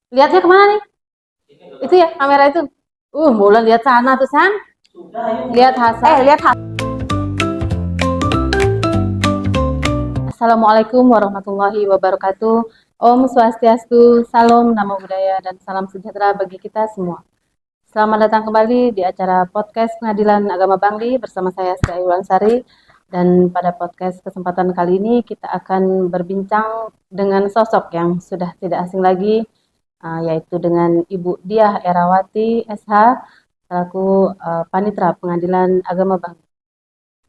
Lihatnya kemana nih? Itu ya kamera itu. Bulan lihat sana tuh San. Lihat Hasan. Lihat Assalamualaikum warahmatullahi wabarakatuh. Om Swastiastu, Salam, Namo Buddhaya, dan salam sejahtera bagi kita semua. Selamat datang kembali di acara podcast Pengadilan Agama Bangli bersama saya Sri Wulandari. Dan pada podcast kesempatan kali ini kita akan berbincang dengan sosok yang sudah tidak asing lagi, yaitu dengan Ibu Diah Erawati SH selaku Panitra Pengadilan Agama Bangli.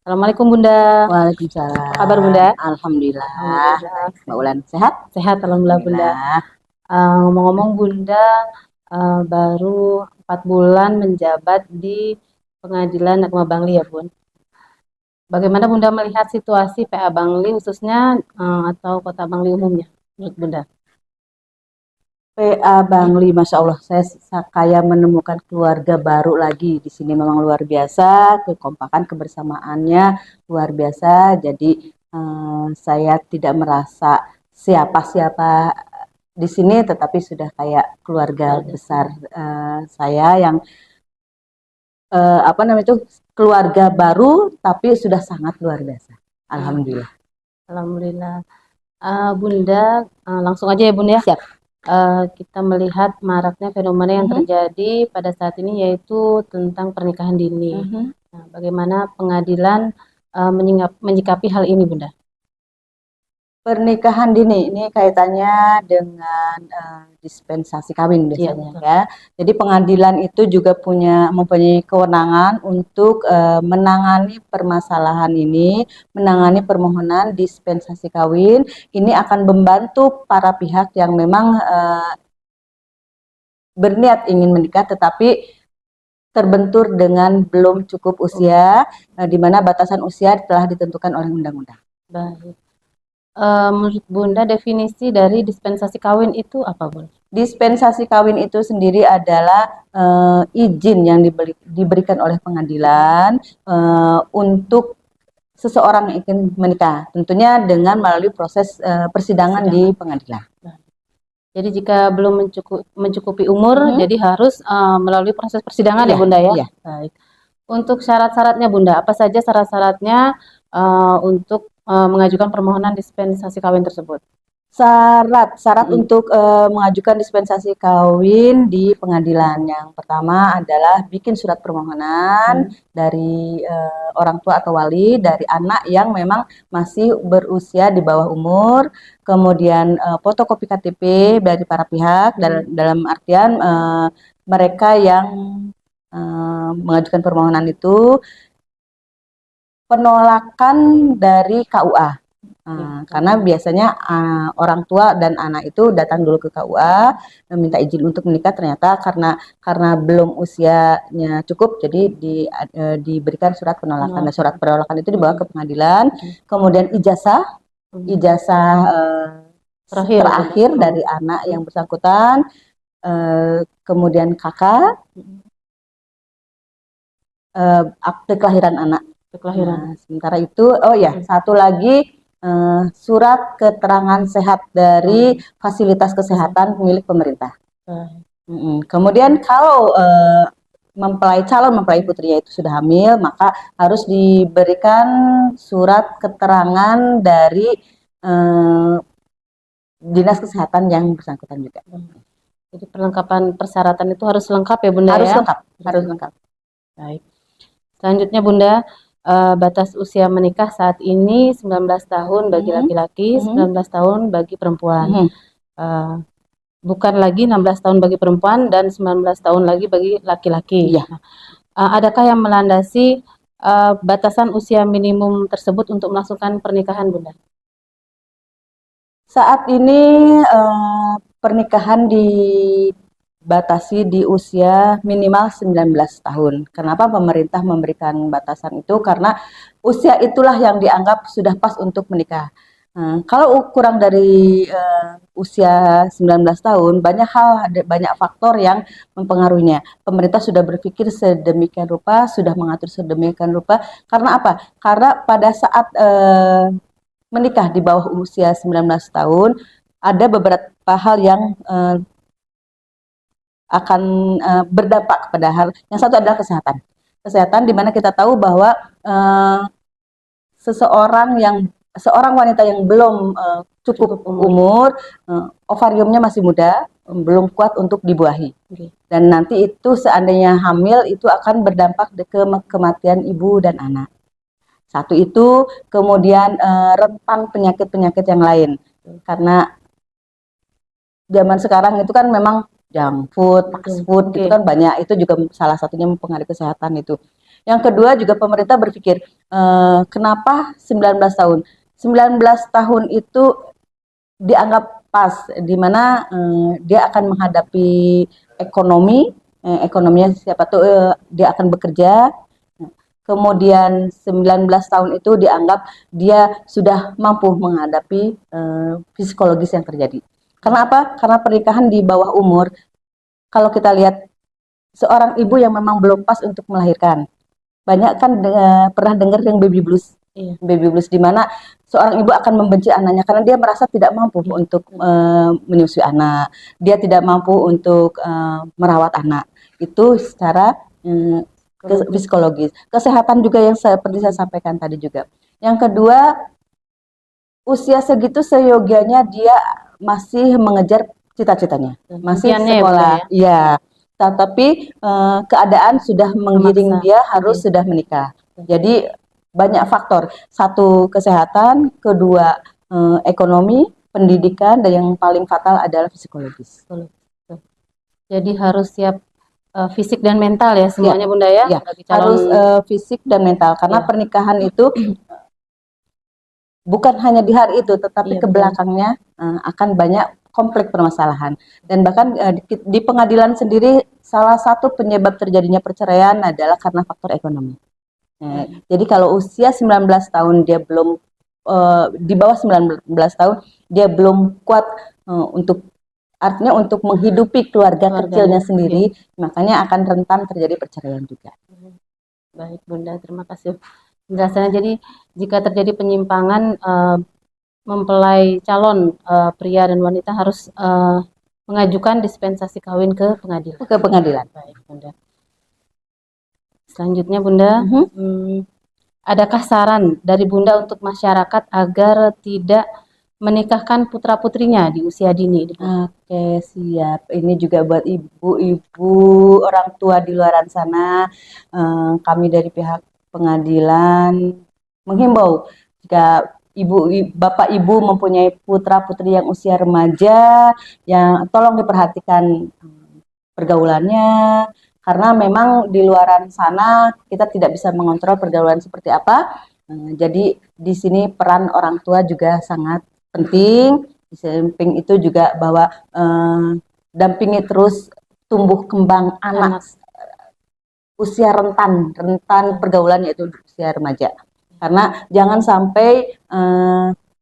Assalamualaikum Bunda. Waalaikumsalam. Apa kabar Bunda? Alhamdulillah. Alhamdulillah. Mbak Ulan sehat? Sehat Alhamdulillah Bunda. Ngomong-ngomong Bunda baru 4 bulan menjabat di Pengadilan Agama Bangli ya Bun. Bagaimana Bunda melihat situasi PA Bangli khususnya atau Kota Bangli umumnya menurut Bunda? PA Bangli, Masya Allah, saya kayak menemukan keluarga baru lagi di sini. Memang luar biasa, kekompakan kebersamaannya luar biasa. Jadi saya tidak merasa siapa-siapa di sini, tetapi sudah kayak keluarga besar saya yang apa namanya itu keluarga baru, tapi sudah sangat luar biasa. Alhamdulillah. Alhamdulillah. Bunda, langsung aja ya Bunda ya. Siap. Kita melihat maraknya fenomena yang terjadi pada saat ini yaitu tentang pernikahan dini. Nah, bagaimana pengadilan menyikapi hal ini Bunda? Pernikahan dini ini kaitannya dengan dispensasi kawin biasanya ya. Jadi pengadilan itu juga mempunyai kewenangan untuk menangani permasalahan ini, menangani permohonan dispensasi kawin. Ini akan membantu para pihak yang memang berniat ingin menikah tetapi terbentur dengan belum cukup usia, di mana batasan usia telah ditentukan oleh undang-undang. Baik. Menurut Bunda definisi dari dispensasi kawin itu apa Bunda? Dispensasi kawin itu sendiri adalah izin yang diberikan oleh pengadilan untuk seseorang yang ingin menikah, tentunya dengan melalui proses persidangan di pengadilan. Jadi jika belum mencukupi umur, jadi harus melalui proses persidangan ya Bunda ya? Iya. Baik. Untuk syarat-syaratnya Bunda, apa saja syarat-syaratnya untuk mengajukan permohonan dispensasi kawin tersebut? Syarat untuk mengajukan dispensasi kawin di pengadilan yang pertama adalah bikin surat permohonan dari orang tua atau wali dari anak yang memang masih berusia di bawah umur, kemudian fotokopi KTP dari para pihak dalam artian mereka yang mengajukan permohonan itu penolakan dari KUA. Karena biasanya orang tua dan anak itu datang dulu ke KUA meminta izin untuk menikah, ternyata karena belum usianya cukup, jadi diberikan surat penolakan. Nah, surat penolakan itu dibawa ke pengadilan, kemudian ijazah terakhir dari anak yang bersangkutan, kemudian kakak, akte kelahiran anak. Nah, sementara itu, satu lagi surat keterangan sehat dari fasilitas kesehatan milik pemerintah. Kemudian kalau calon mempelai putrinya itu sudah hamil, maka harus diberikan surat keterangan dari dinas kesehatan yang bersangkutan juga. Jadi perlengkapan persyaratan itu harus lengkap ya Bunda harus ya? Harus lengkap. Baik. Selanjutnya Bunda, batas usia menikah saat ini 19 tahun bagi laki-laki, 19 tahun bagi perempuan. Bukan lagi 16 tahun bagi perempuan dan 19 tahun lagi bagi laki-laki. Iya. Adakah yang melandasi batasan usia minimum tersebut untuk melangsungkan pernikahan Bunda? Saat ini pernikahan dibatasi di usia minimal 19 tahun. Kenapa pemerintah memberikan batasan itu? Karena usia itulah yang dianggap sudah pas untuk menikah. Kalau kurang dari usia 19 tahun, banyak faktor yang mempengaruhinya. Pemerintah sudah berpikir sedemikian rupa, sudah mengatur sedemikian rupa. Karena apa? Karena pada saat menikah di bawah usia 19 tahun, ada beberapa hal yang akan berdampak kepada hal yang satu adalah kesehatan. Kesehatan di mana kita tahu bahwa seorang wanita yang belum cukup umur, ovariumnya masih muda, belum kuat untuk dibuahi. Dan nanti itu seandainya hamil itu akan berdampak ke kematian ibu dan anak. Satu itu, kemudian rentan penyakit-penyakit yang lain. Karena zaman sekarang itu kan memang junk food, fast food gitu kan banyak. Itu juga salah satunya mempengaruhi kesehatan itu. Yang kedua juga pemerintah berpikir, kenapa 19 tahun? 19 tahun itu dianggap pas, di mana dia akan menghadapi ekonominya siapa tuh dia akan bekerja. Kemudian 19 tahun itu dianggap dia sudah mampu menghadapi psikologis yang terjadi. Karena apa? Karena pernikahan di bawah umur, kalau kita lihat seorang ibu yang memang belum pas untuk melahirkan, banyak kan pernah dengar yang baby blues. Baby blues di mana seorang ibu akan membenci anaknya karena dia merasa tidak mampu untuk menyusui anak, dia tidak mampu untuk merawat anak. Itu secara psikologis. Kesehatan juga yang seperti saya sampaikan tadi juga. Yang kedua, usia segitu seyogianya dia masih mengejar cita-citanya, masih sekolah. Iya. Tetapi keadaan sudah menggiring dia harus sudah menikah. Jadi banyak faktor. Satu, kesehatan, kedua ekonomi, pendidikan, dan yang paling fatal adalah psikologis. Jadi harus siap fisik dan mental ya semuanya Bunda ya. Harus fisik dan mental karena pernikahan itu bukan hanya di hari itu, tetapi ke belakangnya akan banyak konflik permasalahan. Dan bahkan di pengadilan sendiri salah satu penyebab terjadinya perceraian adalah karena faktor ekonomi. Jadi kalau usia 19 tahun dia belum di bawah 19 tahun dia belum kuat untuk artinya untuk menghidupi keluarga kecilnya sendiri, makanya akan rentan terjadi perceraian juga. Baik Bunda, terima kasih penjelasannya. Jadi jika terjadi penyimpangan mempelai calon pria dan wanita harus mengajukan dispensasi kawin ke pengadilan. Ke pengadilan. Baik Bunda. Selanjutnya Bunda, adakah saran dari Bunda untuk masyarakat agar tidak menikahkan putra-putrinya di usia dini? Oke, siap. Ini juga buat ibu-ibu, orang tua di luar sana. Kami dari pihak pengadilan menghimbau jika bapak ibu mempunyai putra-putri yang usia remaja, yang tolong diperhatikan pergaulannya. Karena memang di luaran sana kita tidak bisa mengontrol pergaulan seperti apa. Jadi di sini peran orang tua juga sangat penting. Di samping itu juga bahwa dampingi terus tumbuh kembang anak usia rentan pergaulan yaitu usia remaja. Karena jangan sampai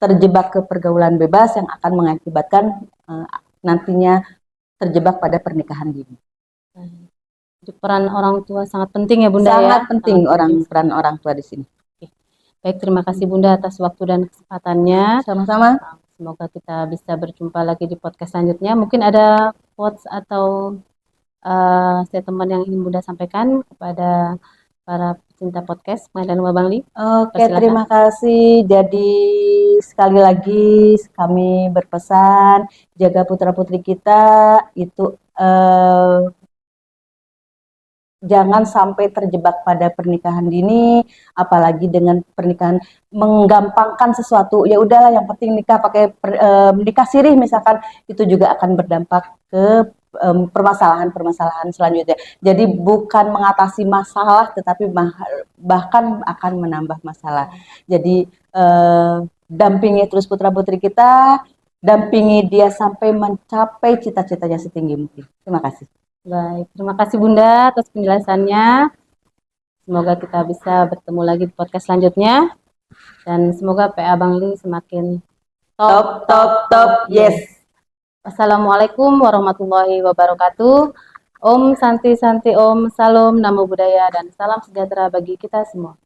terjebak ke pergaulan bebas yang akan mengakibatkan nantinya terjebak pada pernikahan dini. Peran orang tua sangat penting ya Bunda. Sangat penting peran orang tua di sini. Baik, terima kasih Bunda atas waktu dan kesempatannya. Sama-sama. Semoga kita bisa berjumpa lagi di podcast selanjutnya. Mungkin ada quotes atau statement yang ingin Bunda sampaikan kepada para pecinta podcast Pengadilan Agama Bangli. Oke, terima kasih. Jadi sekali lagi kami berpesan jaga putra-putri kita itu jangan sampai terjebak pada pernikahan dini, apalagi dengan pernikahan menggampangkan sesuatu. Ya udahlah, yang penting nikah pakai nikah sirih misalkan, itu juga akan berdampak ke permasalahan-permasalahan selanjutnya. Jadi bukan mengatasi masalah, tetapi bahkan akan menambah masalah. Jadi dampingi terus putra-putri kita, dampingi dia sampai mencapai cita-citanya setinggi mungkin. Terima kasih. Baik, terima kasih Bunda atas penjelasannya. Semoga kita bisa bertemu lagi di podcast selanjutnya. Dan semoga PA Bangli semakin top, yes. Wassalamualaikum warahmatullahi wabarakatuh. Om Santi Santi Om, Salam Namo Buddhaya, dan salam sejahtera bagi kita semua.